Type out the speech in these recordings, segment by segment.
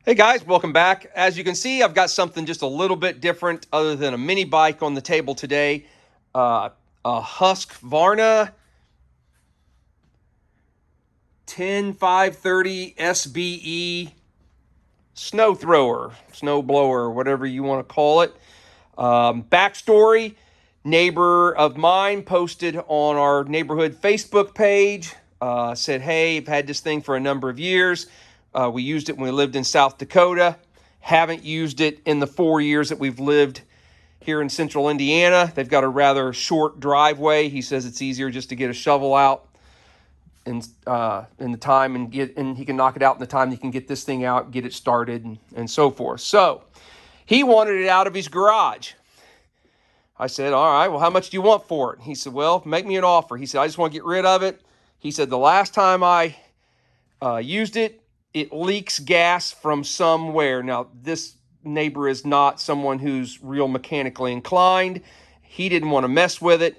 Hey guys, welcome back. As you can see, I've got something just a little bit different other than a mini bike on the table today. A Husqvarna 10530 SBE snow thrower, snow blower, whatever you want to call it. Backstory, neighbor of mine posted on our neighborhood Facebook page, said, hey, I've had this thing for a number of years. We used it when we lived in South Dakota. Haven't used it in the 4 years that we've lived here in central Indiana. They've got a rather short driveway. He says it's easier just to get a shovel out in the time and he can knock it out in the time he can get this thing out, get it started, and so forth. So he wanted it out of his garage. I said, all right, well, how much do you want for it? He said, well, make me an offer. He said, I just want to get rid of it. He said, the last time I used it, it leaks gas from somewhere. Now, this neighbor is not someone who's real mechanically inclined. He didn't want to mess with it.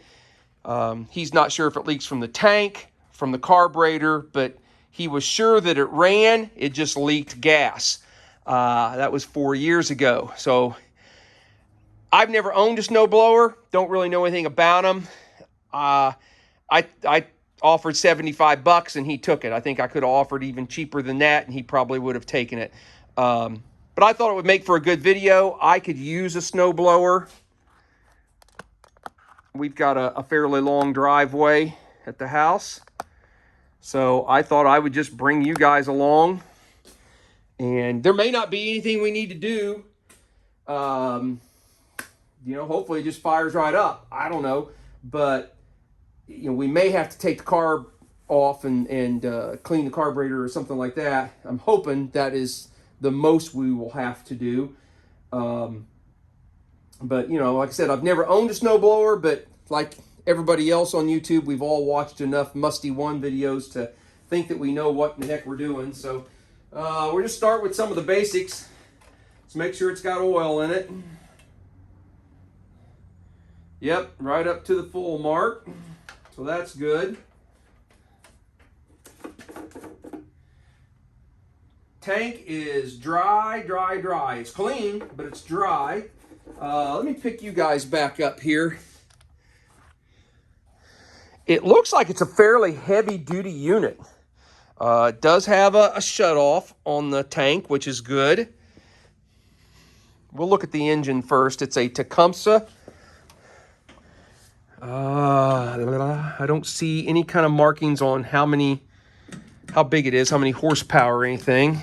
He's not sure if it leaks from the tank, from the carburetor, but he was sure that it ran. It just leaked gas. That was 4 years ago. So I've never owned a snowblower. Don't really know anything about them. I offered $75 and he took it. I think I could have offered even cheaper than that and he probably would have taken it. But I thought it would make for a good video. I could use a snowblower. We've got a fairly long driveway at the house. So I thought I would just bring you guys along. And there may not be anything we need to do. Hopefully it just fires right up. I don't know. But we may have to take the carb off and clean the carburetor or something like that. I'm hoping that is the most we will have to do. But, like I said, I've never owned a snowblower, but like everybody else on YouTube, we've all watched enough Musty One videos to think that we know what in the heck we're doing. So we'll just start with some of the basics. Let's make sure it's got oil in it. Yep, right up to the full mark. So that's good. Tank is dry. It's clean, but it's dry. Let me pick you guys back up here. It looks like it's a fairly heavy-duty unit. It does have a shutoff on the tank, which is good. We'll look at the engine first. It's a Tecumseh. I don't see any kind of markings on how big it is, how many horsepower or anything.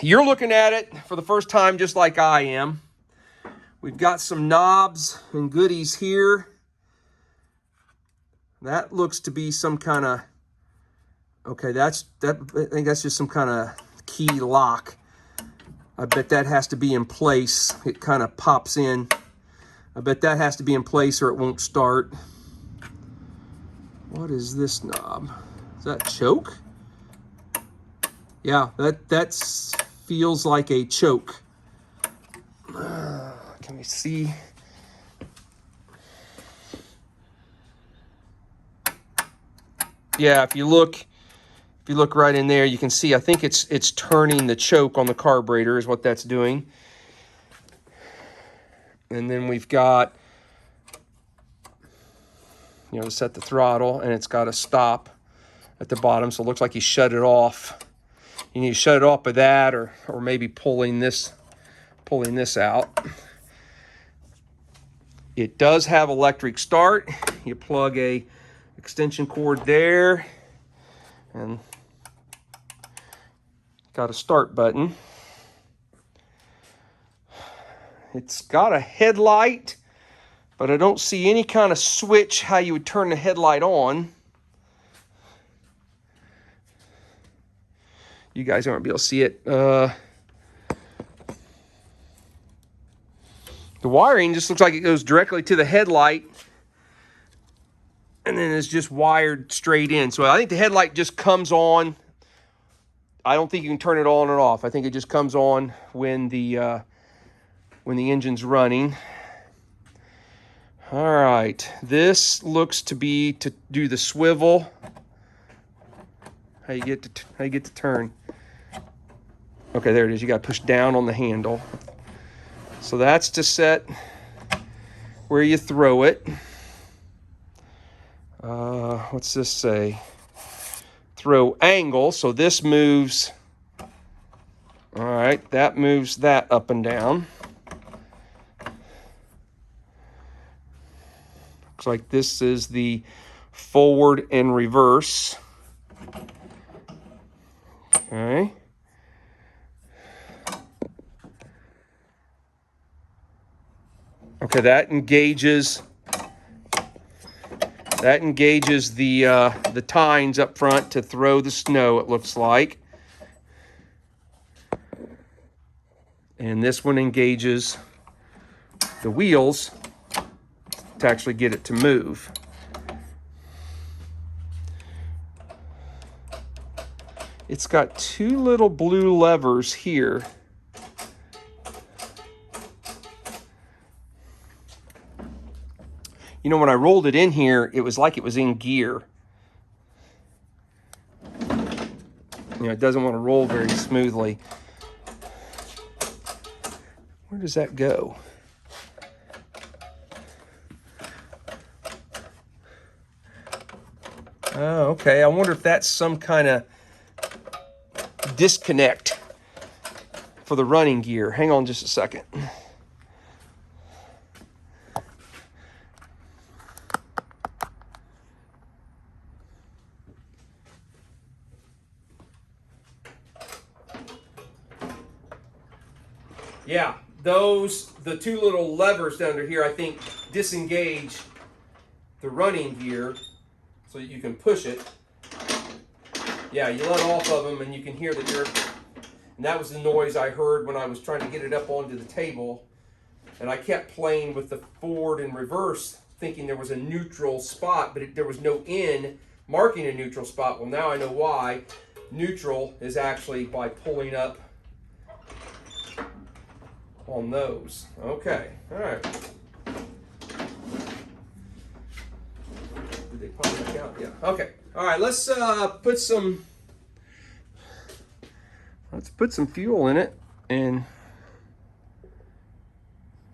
You're looking at it for the first time just like I am. We've got some knobs and goodies here. That looks to be some kind of, okay, I think that's just some kind of key lock. I bet that has to be in place. It kind of pops in. I bet that has to be in place or it won't start. What is this knob? Is that choke? Yeah, that feels like a choke. Can we see? Yeah, if you look right in there, you can see. I think it's turning the choke on the carburetor is what that's doing. And then we've got, set the throttle, and it's got a stop at the bottom, so it looks like you shut it off. You need to shut it off with that, or maybe pulling this out. It does have electric start. You plug a extension cord there, and got a start button. It's got a headlight, but I don't see any kind of switch how you would turn the headlight on. You guys aren't going to be able to see it. The wiring just looks like it goes directly to the headlight, and then it's just wired straight in. So I think the headlight just comes on. I don't think you can turn it on and off. I think it just comes on when the engine's running. All right, this looks to be to do the swivel. How you get to turn. Okay, there it is. You got to push down on the handle. So that's to set where you throw it. What's this say? Throw angle. So this moves. All right, that moves that up and down. Looks like this is the forward and reverse. Okay. Okay, that engages the tines up front to throw the snow, it looks like. And this one engages the wheels to actually get it to move. It's got two little blue levers here. You know, when I rolled it in here, it was like it was in gear. You know, it doesn't want to roll very smoothly. Where does that go? Oh, okay. I wonder if that's some kind of disconnect for the running gear. Hang on just a second. Yeah, the two little levers down under here, I think, disengage the running gear so that you can push it. Yeah, you let off of them and you can hear that and that was the noise I heard when I was trying to get it up onto the table. And I kept playing with the forward and reverse, thinking there was a neutral spot, but there was no N marking a neutral spot. Well, now I know why. Neutral is actually by pulling up on those. Okay, all right. Did they pop back out? Yeah. Okay. All right. Let's put some fuel in it and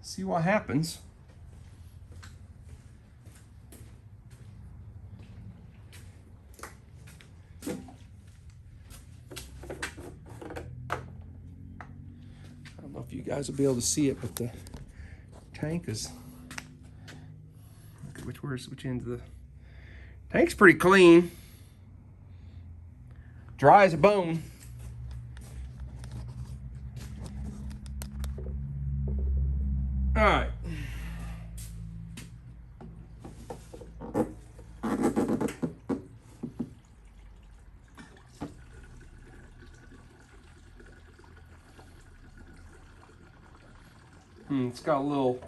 see what happens. I don't know if you guys will be able to see it, but the tank is. Look at which end of the tank's pretty clean, dry as a bone. All right. It's got a little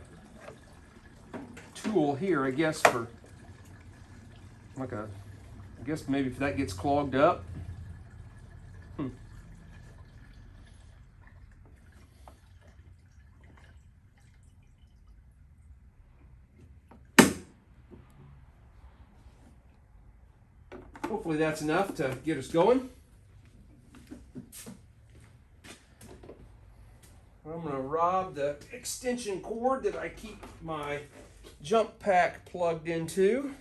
tool here, I guess, for like I guess maybe if that gets clogged up. Hopefully that's enough to get us going. I'm going to rob the extension cord that I keep my jump pack plugged into.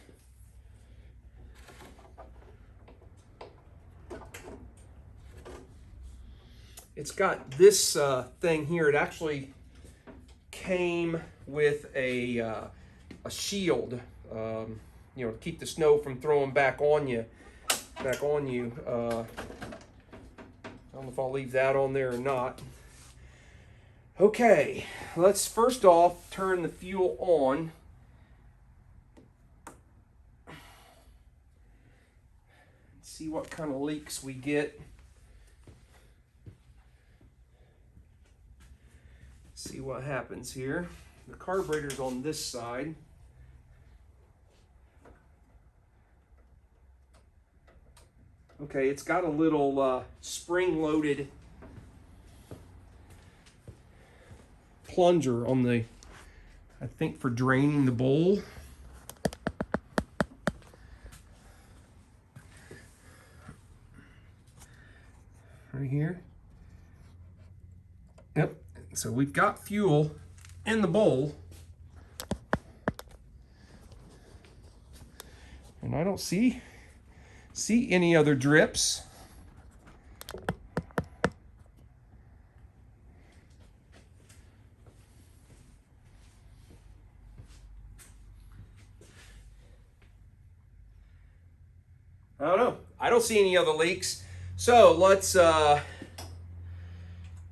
It's got this thing here. It actually came with a shield, you know, to keep the snow from throwing back on you. I don't know if I'll leave that on there or not. Okay, let's first off turn the fuel on. See what kind of leaks we get. See what happens here. The carburetor's on this side. Okay, it's got a little spring-loaded plunger on the, I think, for draining the bowl. Right here. Yep. So we've got fuel in the bowl. And I don't see any other drips. I don't know. I don't see any other leaks. So let's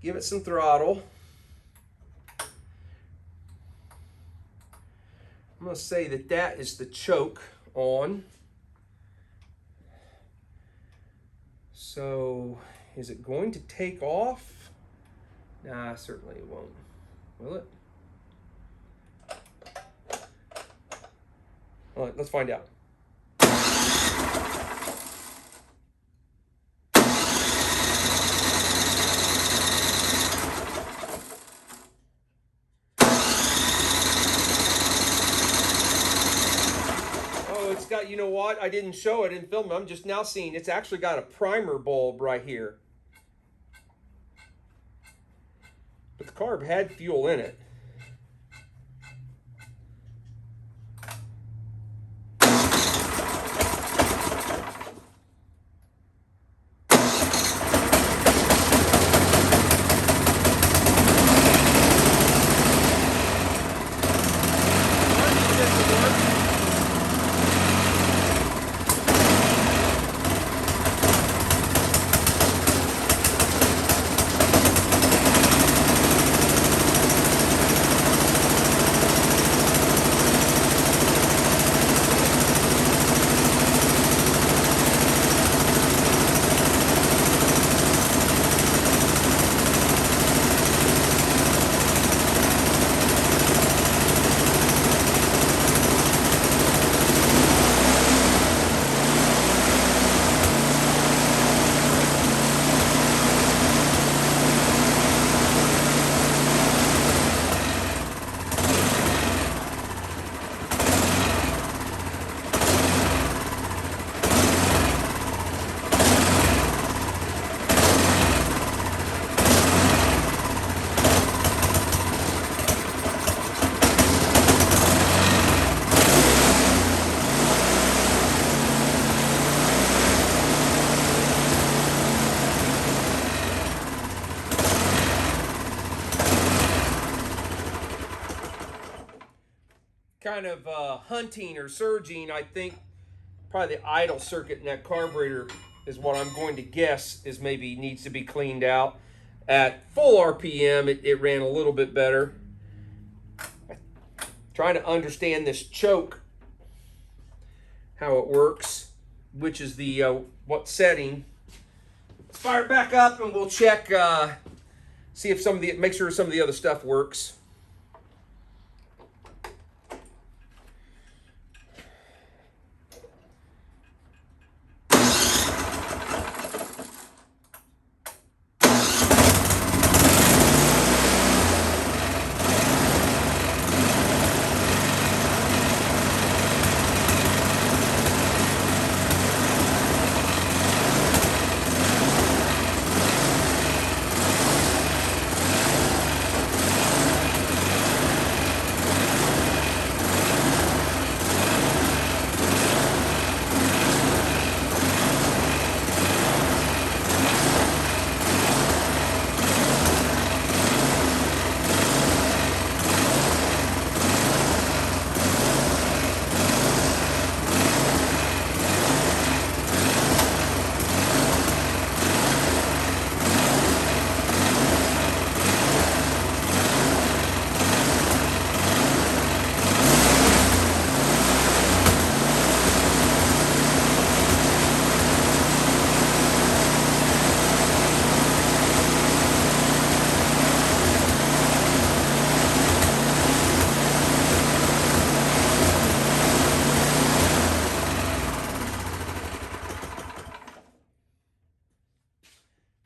give it some throttle. I'm going to say that is the choke on. So is it going to take off? Nah, certainly it won't. Will it? All right, let's find out. It's got, you know what? I didn't show it in film. I'm just now seeing it's actually got a primer bulb right here. But the carb had fuel in it. Kind of hunting or surging, I think probably the idle circuit in that carburetor is what I'm going to guess is maybe needs to be cleaned out. At full RPM, it ran a little bit better. Trying to understand this choke, how it works, which is the what setting. Let's fire it back up and we'll check, see if make sure some of the other stuff works.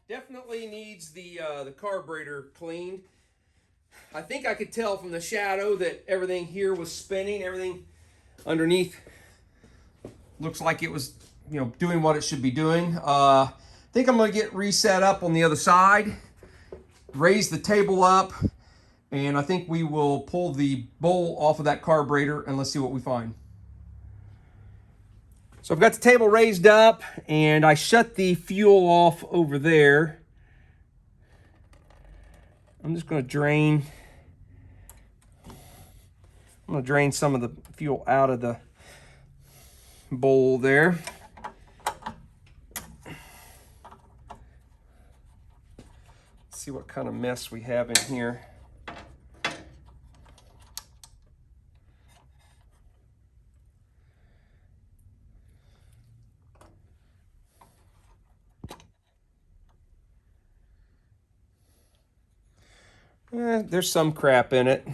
Definitely needs the carburetor cleaned. I think I could tell from the shadow that everything here was spinning. Everything underneath looks like it was, doing what it should be doing. I think I'm going to get reset up on the other side raise the table up, and I think we will pull the bowl off of that carburetor, and let's see what we find. So I've got the table raised up, and I shut the fuel off over there. I'm just going to drain. I'm going to drain some of the fuel out of the bowl there. Let's see what kind of mess we have in here. There's some crap in it.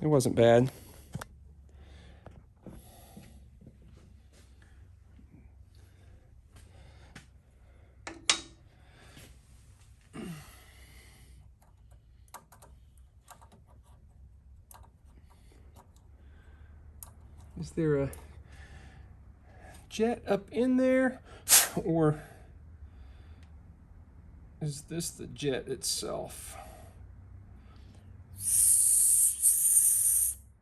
It wasn't bad. Is there a jet up in there, or is this the jet itself?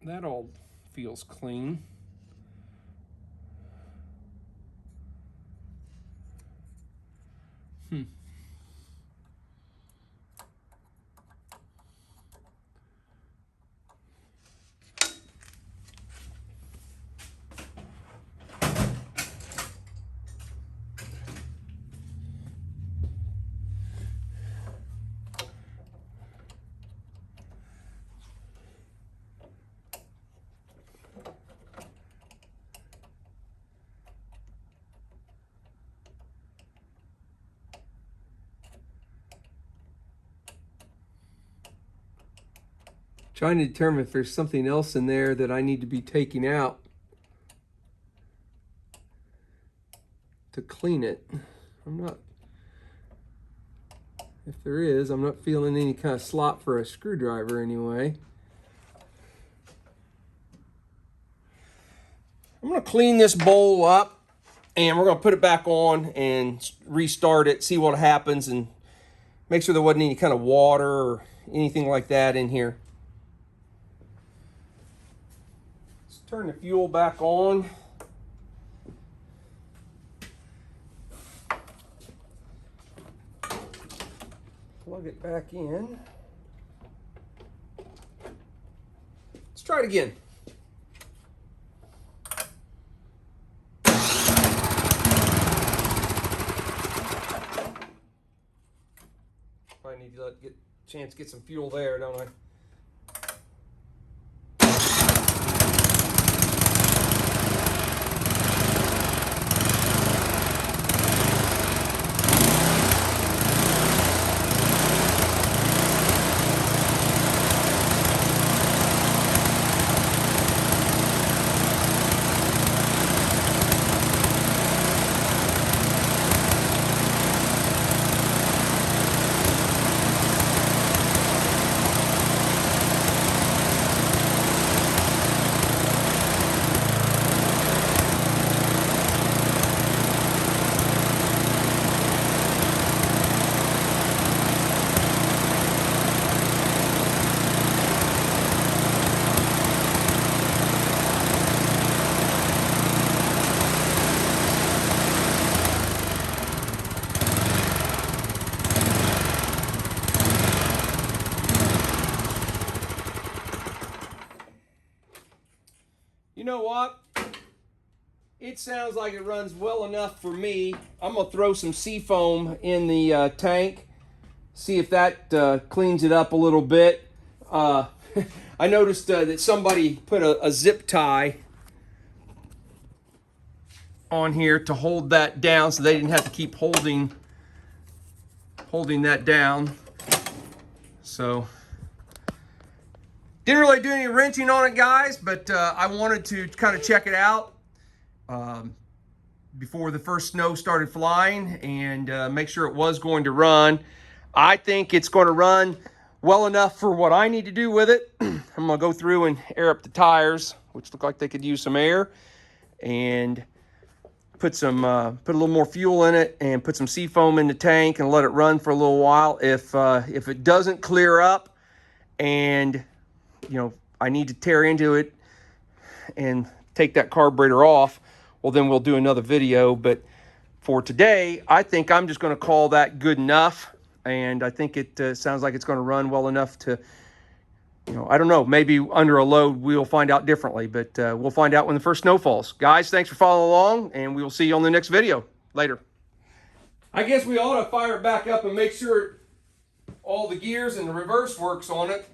That all feels clean. Trying to determine if there's something else in there that I need to be taking out to clean it. I'm not, if there is, I'm not feeling any kind of slot for a screwdriver anyway. I'm going to clean this bowl up, and we're going to put it back on and restart it, see what happens, and make sure there wasn't any kind of water or anything like that in here. Let's turn the fuel back on. Plug it back in. Let's try it again. I need to get a chance to get some fuel there, don't I? You know what? It sounds like it runs well enough for me. I'm gonna throw some seafoam in the tank, see if that cleans it up a little bit. I noticed that somebody put a zip tie on here to hold that down, so they didn't have to keep holding that down. So didn't really do any wrenching on it, guys, but I wanted to kind of check it out before the first snow started flying and make sure it was going to run. I think it's going to run well enough for what I need to do with it. I'm going to go through and air up the tires, which look like they could use some air, and put a little more fuel in it and put some seafoam in the tank and let it run for a little while. If it doesn't clear up and I need to tear into it and take that carburetor off, well, then we'll do another video. But for today, I think I'm just going to call that good enough. And I think it sounds like it's going to run well enough to, I don't know, maybe under a load we'll find out differently, but we'll find out when the first snow falls. Guys, thanks for following along, and we will see you on the next video. Later. I guess we ought to fire it back up and make sure all the gears and the reverse works on it.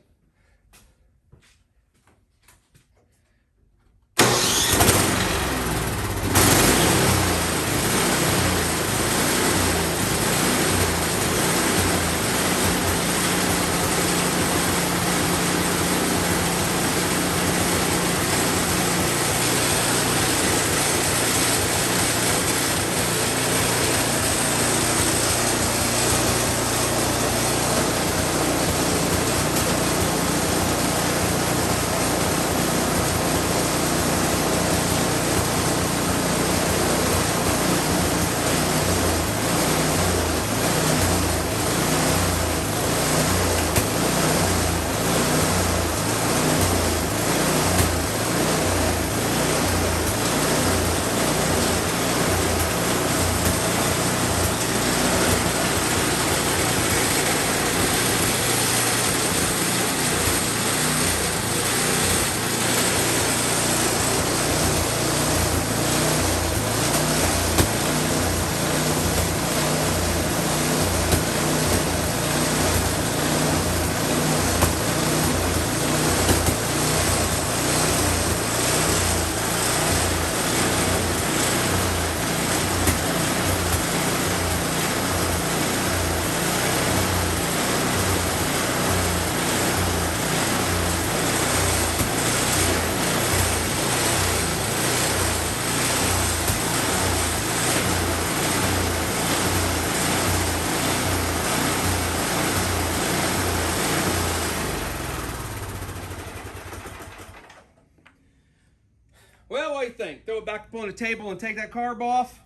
Well, what do you think? Throw it back up on the table and take that carb off?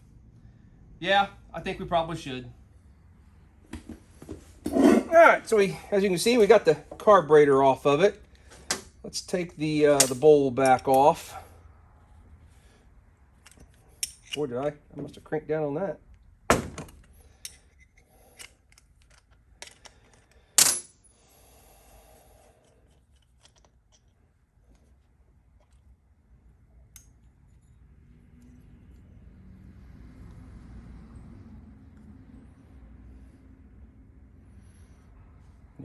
Yeah, I think we probably should. All right, so as you can see, we got the carburetor off of it. Let's take the bowl back off. Boy, I must have cranked down on that.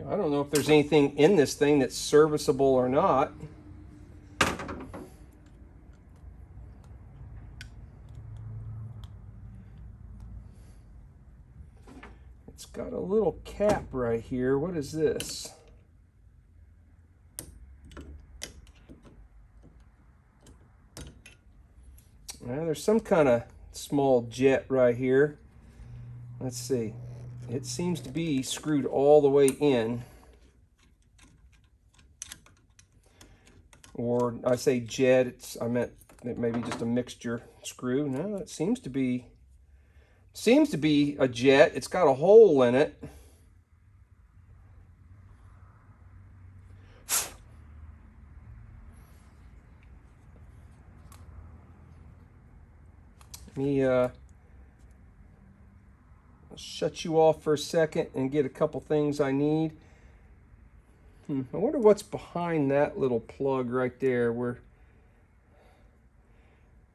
I don't know if there's anything in this thing that's serviceable or not. It's got a little cap right here. What is this? Well, there's some kind of small jet right here. Let's see. It seems to be screwed all the way in. Or I say jet, I meant it may be just a mixture screw. No, it seems to be a jet. It's got a hole in it. Let me shut you off for a second and get a couple things I need. I wonder what's behind that little plug right there, where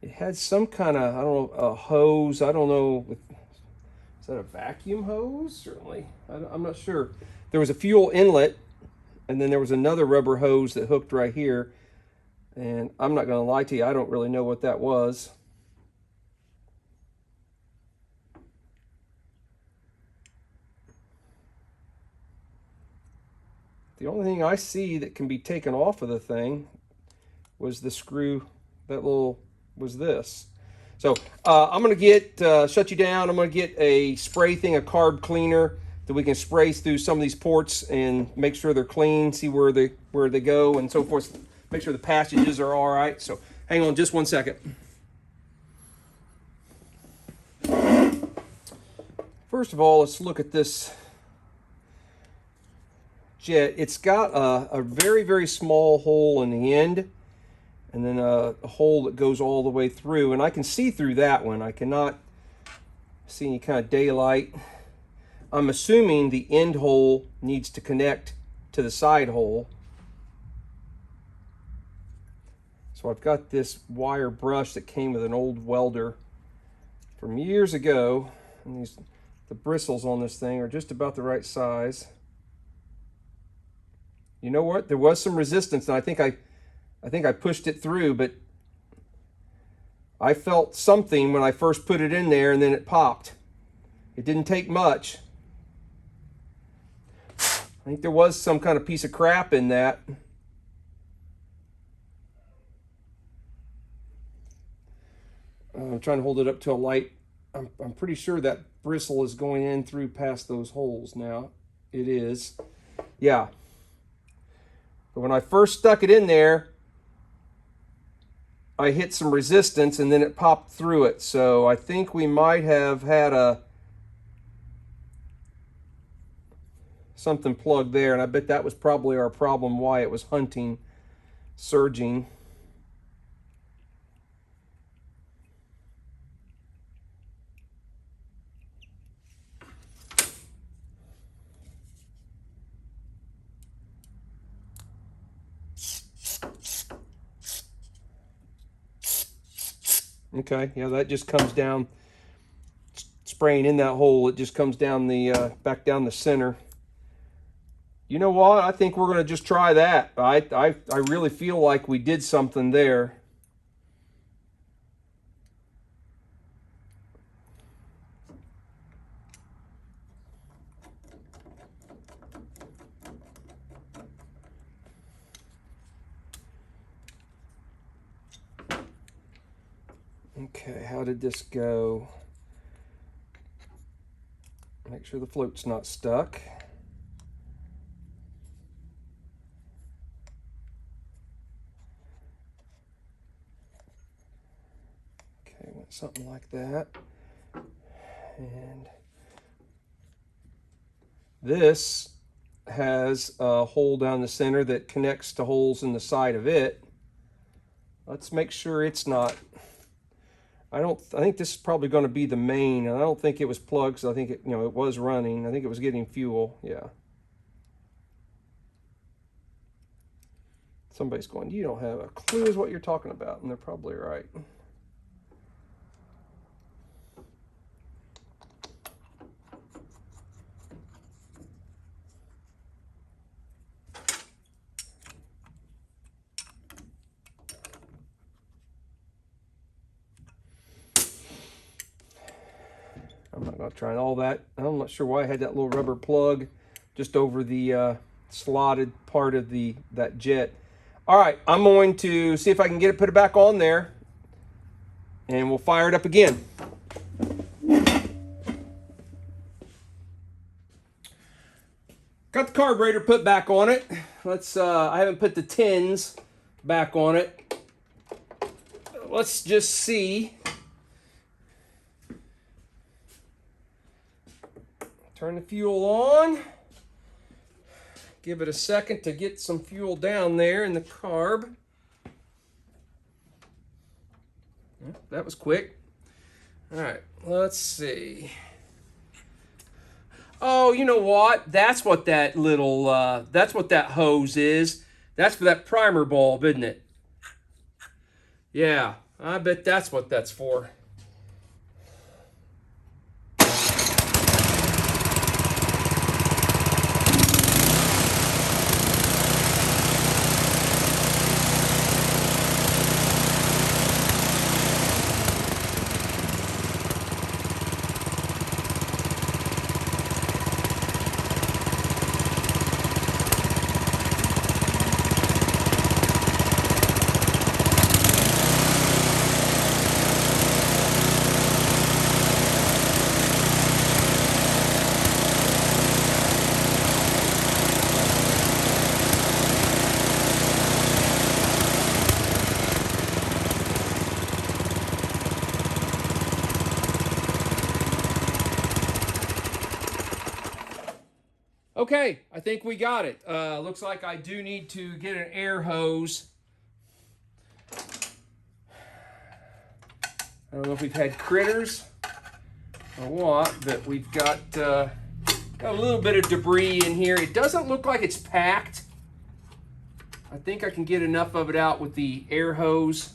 it had some kind of, I don't know, a hose. I don't know, is that a vacuum hose? Certainly, I'm not sure. There was a fuel inlet, and then there was another rubber hose that hooked right here. And I'm not going to lie to you, I don't really know what that was. The only thing I see that can be taken off of the thing was the screw, was this. So I'm going to get, shut you down. I'm going to get a spray thing, a carb cleaner that we can spray through some of these ports and make sure they're clean, see where they go and so forth. Make sure the passages are all right. So hang on just one second. First of all, let's look at this jet. It's got a very, very small hole in the end, and then a hole that goes all the way through. And I can see through that one. I cannot see any kind of daylight. I'm assuming the end hole needs to connect to the side hole. So I've got this wire brush that came with an old welder from years ago. And the bristles on this thing are just about the right size. You know what? There was some resistance, and I think I pushed it through, but I felt something when I first put it in there, and then it popped. It didn't take much. I think there was some kind of piece of crap in that. I'm trying to hold it up to a light. I'm pretty sure that bristle is going in through past those holes now. It is. Yeah. But when I first stuck it in there, I hit some resistance and then it popped through it. So I think we might have had something plugged there, and I bet that was probably our problem, why it was hunting, surging. Okay, yeah, that just comes down, spraying in that hole, it just comes down the, back down the center. You know what? I think we're going to just try that. I really feel like we did something there. Okay, how did this go? Make sure the float's not stuck. Okay, went something like that. And this has a hole down the center that connects to holes in the side of it. Let's make sure it's not. I think this is probably going to be the main, and I don't think it was plugged, so I think it was running. I think it was getting fuel. Yeah. Somebody's going, you don't have a clue as what you're talking about, and they're probably right. I'm not going to try all that. I'm not sure why I had that little rubber plug just over the slotted part of that jet. All right, I'm going to see if I can get it, put it back on there, and we'll fire it up again. Got the carburetor put back on it. I haven't put the tins back on it. Let's just see. Turn the fuel on. Give it a second to get some fuel down there in the carb. That was quick. All right, let's see. Oh, you know what? That's what that little, that's what that hose is. That's for that primer bulb, isn't it? Yeah, I bet that's what that's for. Okay, I think we got it. Looks like I do need to get an air hose. I don't know if we've had critters or what, but we've got a little bit of debris in here. It doesn't look like it's packed. I think I can get enough of it out with the air hose.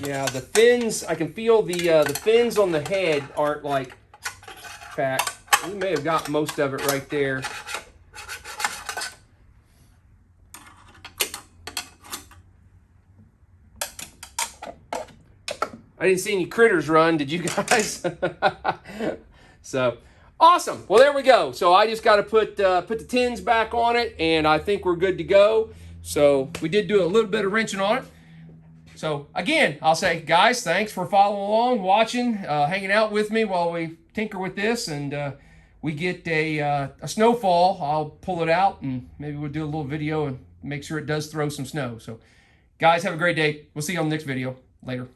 Yeah, the fins, I can feel the fins on the head aren't like packed. We may have got most of it right there. I didn't see any critters run, did you guys? So, awesome. Well, there we go. So I just got to put the tins back on it, and I think we're good to go. So we did do a little bit of wrenching on it. So again, I'll say, guys, thanks for following along, watching, hanging out with me while we tinker with this, and we get a snowfall. I'll pull it out, and maybe we'll do a little video and make sure it does throw some snow. So, guys, have a great day. We'll see you on the next video. Later.